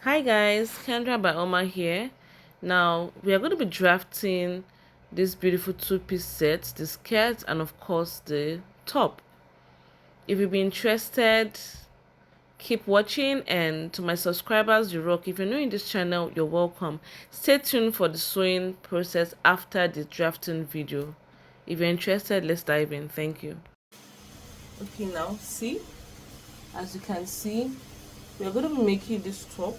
Hi guys, Kendra by Oma here. Now we are going to be drafting this beautiful two-piece set, the skirt and of course the top. If you've been interested, keep watching, and to my subscribers, you rock. If you're new in this channel, you're welcome. Stay tuned for the sewing process after the drafting video. If you're interested, let's dive in. Thank you. Okay, now see, as you can see, we are going to be making this top.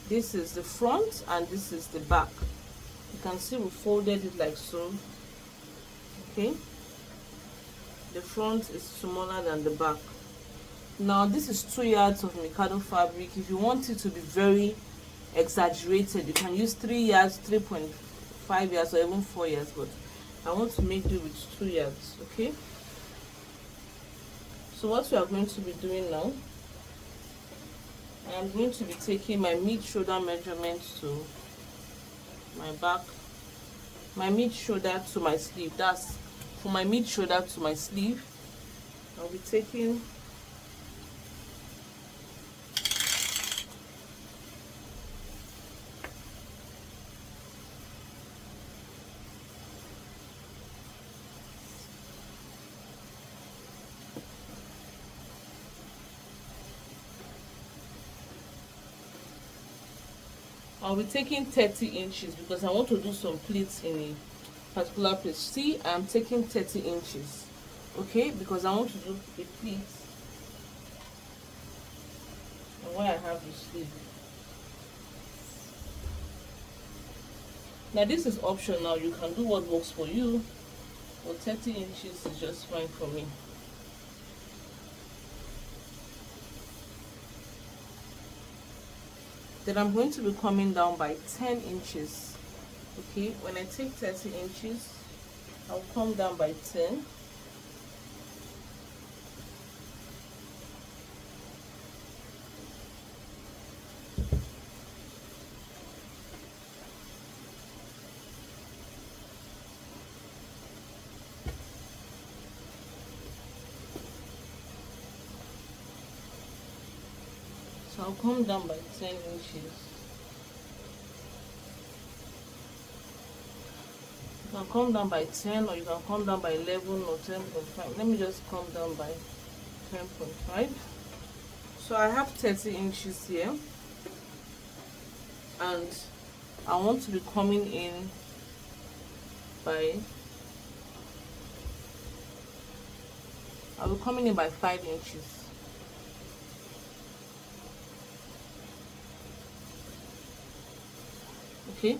This is the front and this is the back. You can see we folded it like so. Okay, the front is smaller than the back. Now this is 2 yards of Mikado fabric. If you want it to be very exaggerated, you can use 3 yards, 3.5 yards, or even 4 yards, but I want to make do with 2 yards. Okay, so what we are going to be doing now, I'm going to be taking my mid shoulder measurement to my back, my mid shoulder to my sleeve. That's from my mid shoulder to my sleeve. I'll be taking I'll be taking 30 inches because I want to do some pleats in a particular place. See, I'm taking 30 inches, okay, because I want to do a pleat and where I have the sleeve. Now this is optional, you can do what works for you, but 30 inches is just fine for me. Then I'm going to be coming down by 10 inches. Okay, when I take 30 inches, I'll come down by 10. So I'll come down by 10 inches. You can come down by 10 or you can come down by 11 or 10.5. Let me just come down by 10.5. So I have 30 inches here and I want to be coming in by, I'll be coming in by 5 inches. Okay,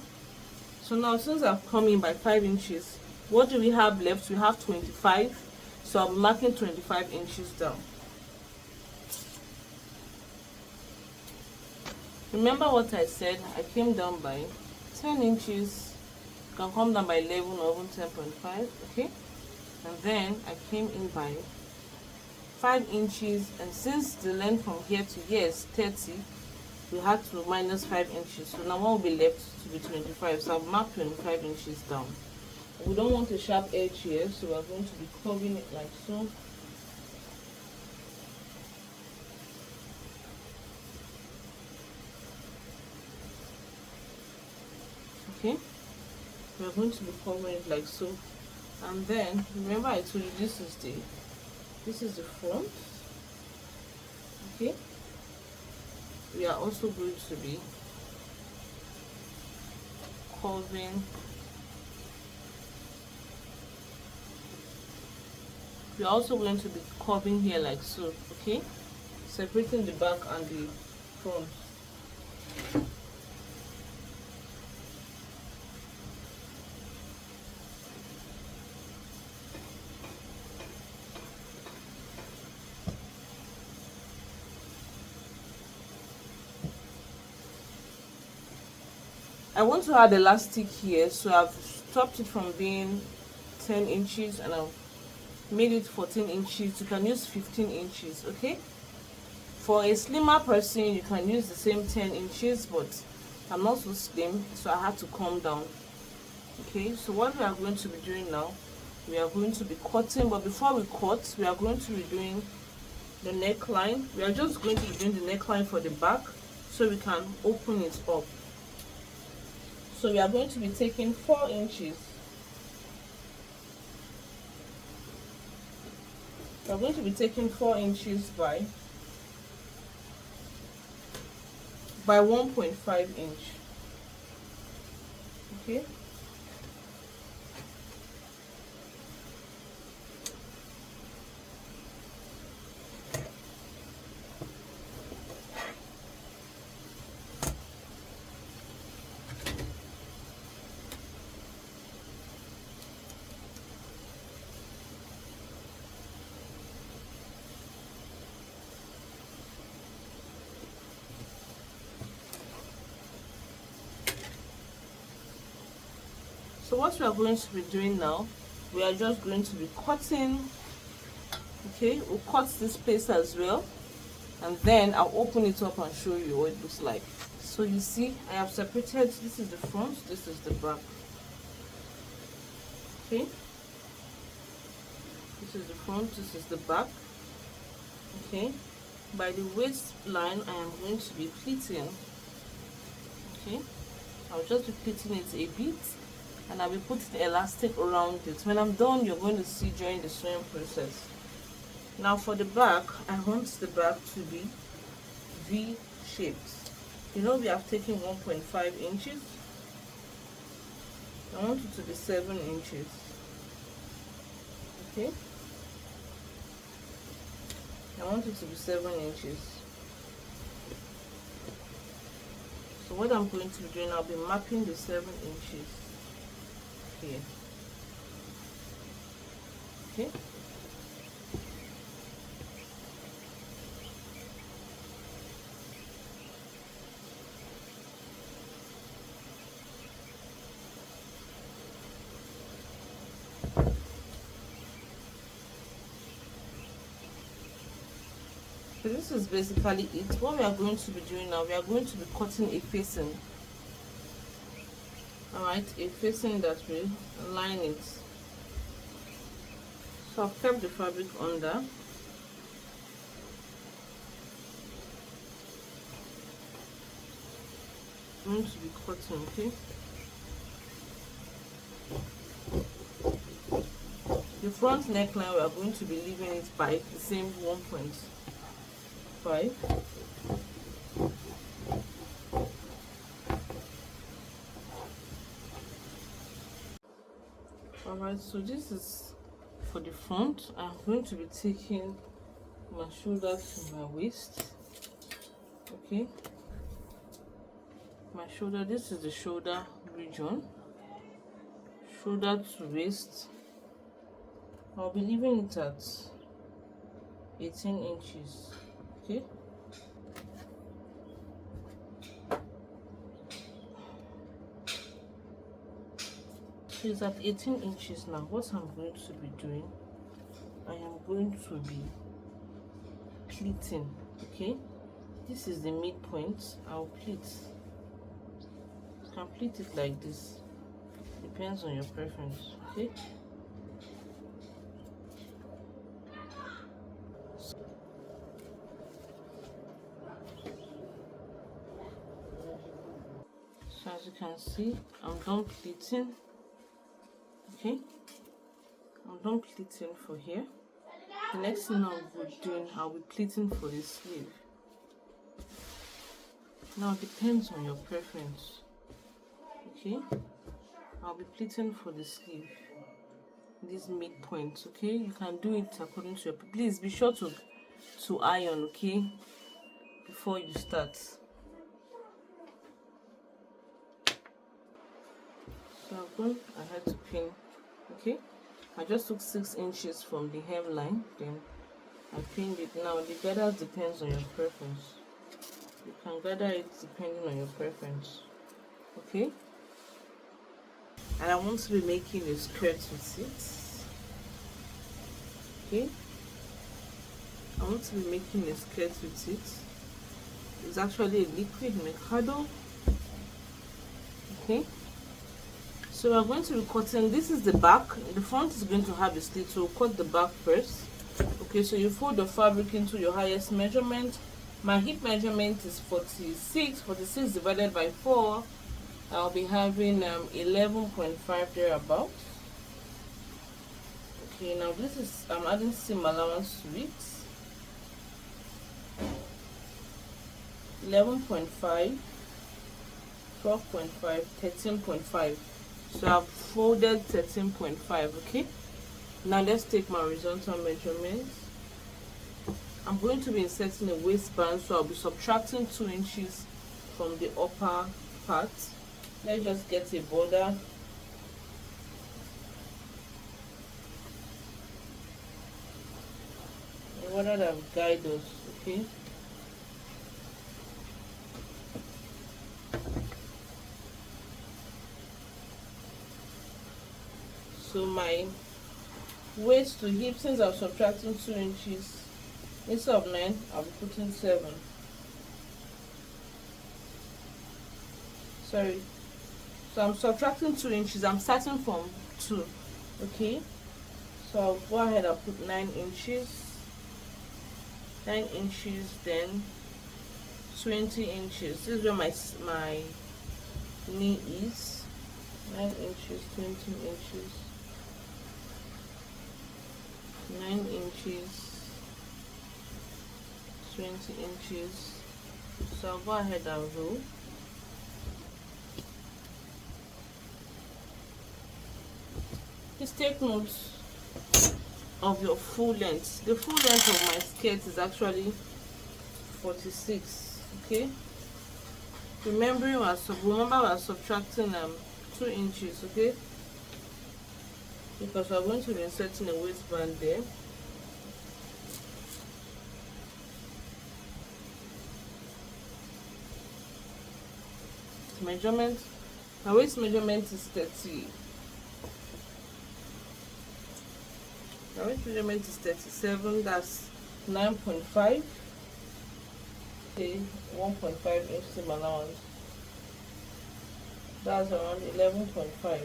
so now since I've come in by 5 inches, what do we have left? We have 25, so I'm marking 25 inches down. Remember what I said, I came down by 10 inches, you can come down by 11 or even 10.5, okay, and then I came in by 5 inches, and since the length from here to here is 30, we had to minus 5 inches, so now what will be left to be 25, so I've marked 25 inches down. We don't want a sharp edge here, so we're going to be curving it like so. Okay, we're going to be covering it like so, and then remember I told you this is the front. Okay, we are also going to be curving, we are also going to be curving here like so, okay, separating the back and the front. I want to add elastic here, so I've stopped it from being 10 inches and I've made it 14 inches. You can use 15 inches, okay? For a slimmer person, you can use the same 10 inches, but I'm not so slim, so I had to come down. Okay, so what we are going to be doing now, we are going to be cutting, but before we cut, we are going to be doing the neckline. We are just going to be doing the neckline for the back. so we can open it up. So we are going to be taking 4 inches. We are going to be taking 4 inches by 1.5 inch. Okay. So what we are going to be doing now, we are just going to be cutting. Okay, we'll cut this place as well, and then I'll open it up and show you what it looks like. So you see, I have separated. This is the front, this is the back. Okay, this is the front, this is the back. Okay, by the waistline I am going to be pleating. Okay, I'll just be pleating it a bit, and I'll be putting elastic around it. When I'm done, you're going to see during the sewing process. Now for the back, I want the back to be V-shaped. You know, we have taken 1.5 inches. I want it to be 7 inches. Okay, I want it to be 7 inches. So what I'm going to be doing, I'll be marking the 7 inches here. Okay, so this is basically it. What we are going to be doing now, we are going to be cutting a facing. Alright, a facing that will line it. So I've kept the fabric under. I'm going to be cutting, okay? The front neckline, we are going to be leaving it by the same 1.5. Alright, so this is for the front. I'm going to be taking my shoulder to my waist. Okay, my shoulder, this is the shoulder region, shoulder to waist. I'll be leaving it at 18 inches. Okay, so it's at 18 inches now. What I'm going to be doing, I am going to be pleating. Okay, this is the midpoint. I'll pleat. You can pleat it like this, depends on your preference. Okay, so as you can see, I'm done pleating. Okay, I'm done pleating for here. The next thing I'll be doing, I'll be pleating for the sleeve. Now it depends on your preference. Okay, I'll be pleating for the sleeve, this midpoint. Okay, you can do it according to your, please be sure to iron, okay, before you start. So I've gone ahead to pin. Okay, I just took 6 inches from the hemline, then I pinned it. Now the gather depends on your preference. You can gather it depending on your preference. Okay, and I want to be making a skirt with it. Okay, I want to be making a skirt with it. It's actually a liquid Mikado. Okay, so we're going to be cutting. This is the back. The front is going to have a slit, so we'll cut the back first. Okay, so you fold the fabric into your highest measurement My hip measurement is 46. 46 divided by 4, I'll be having 11.5 thereabouts. Okay, now this is, I'm adding seam allowance to it. 11.5, 12.5, 13.5. So I've folded 13.5. Okay, now let's take my horizontal measurements. I'm going to be inserting a waistband, so I'll be subtracting 2 inches from the upper part. Let's just get a border. A border that will guide us, okay? So my waist to hip, since I'm subtracting 2 inches, instead of 9, I'll be putting 7. Sorry. So I'm subtracting 2 inches. I'm starting from 2. Okay. So I'll go ahead and put 9 inches. 9 inches, then 20 inches. This is where my knee is. 9 inches, 20 inches. 9 inches, 20 inches. So I'll go ahead and roll. Please take note of your full length. The full length of my skirt is actually 46. Okay. Remember we are subtracting 2 inches. Okay. Because we're going to be inserting a waistband there. Measurement. My waist measurement is 30. My waist measurement is 37. That's 9.5. Okay, 1.5 inch seam allowance. That's around 11.5.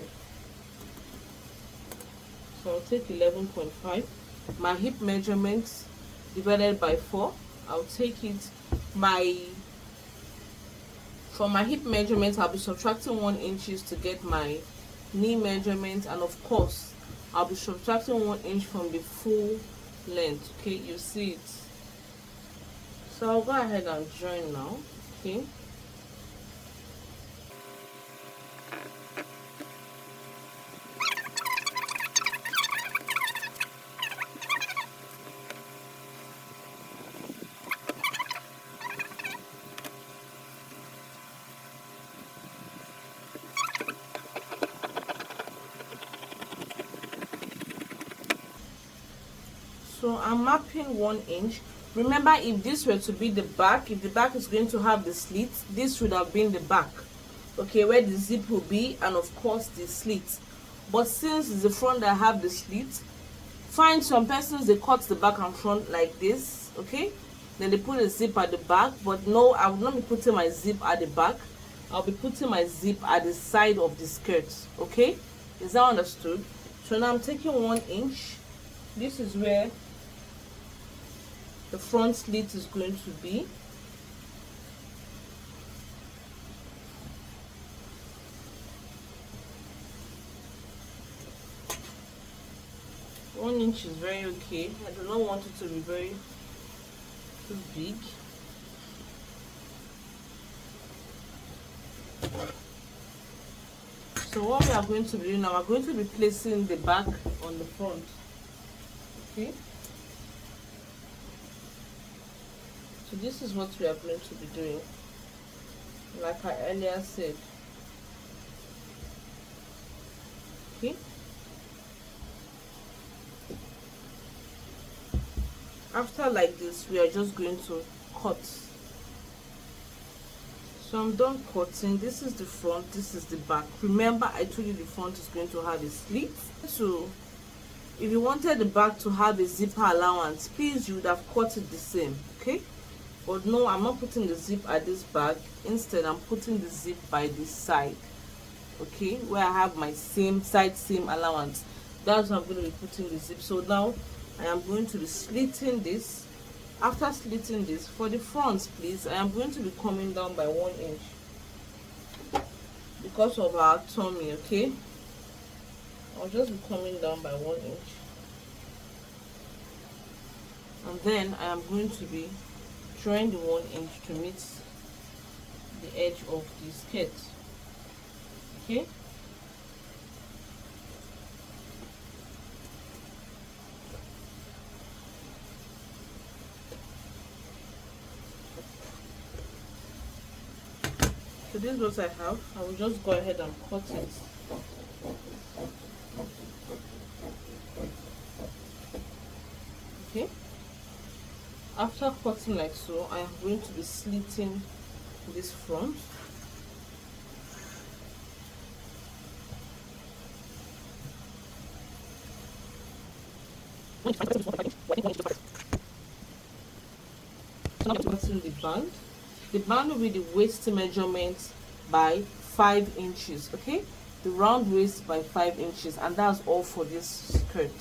So I'll take 11.5. My hip measurement divided by 4. I'll take it for my hip measurement, I'll be subtracting 1 inches to get my knee measurement, and of course I'll be subtracting 1 inch from the full length. Okay, you see it. So I'll go ahead and join now. Okay. So I'm marking 1 inch. Remember, if this were to be the back, if the back is going to have the slit, this would have been the back, okay, where the zip will be, and of course the slit. But since it's the front that have the slit, find some persons, they cut the back and front like this, okay, then they put a zip at the back. But no, I will not be putting my zip at the back. I'll be putting my zip at the side of the skirt. Okay, is that understood? So now I'm taking 1 inch. This is where the front slit is going to be. One inch is very okay. I do not want it to be very too big. So what we are going to be doing now, we're going to be placing the back on the front. Okay. So this is what we are going to be doing, like I earlier said. Okay. After like this, we are just going to cut. So I'm done cutting. This is the front, this is the back. Remember, I told you the front is going to have a slit. So if you wanted the back to have a zipper allowance, please, you would have cut it the same. Okay. But no, I'm not putting the zip at this back. Instead, I'm putting the zip by this side. Okay, where I have my same side seam allowance. That's where I'm going to be putting the zip. So now I am going to be slitting this After slitting this, for the front please, I am going to be coming down by 1 inch because of our tummy. Okay, I'll just be coming down by 1 inch, and then I am going to be drawing the 1 inch to meet the edge of the skirt. Okay, so this is what I have. I will just go ahead and cut it. Okay, after cutting like so, I am going to be slitting this front. Cutting the band. The band will be the waist measurement by 5 inches. Okay, the round waist by 5 inches, and that's all for this skirt.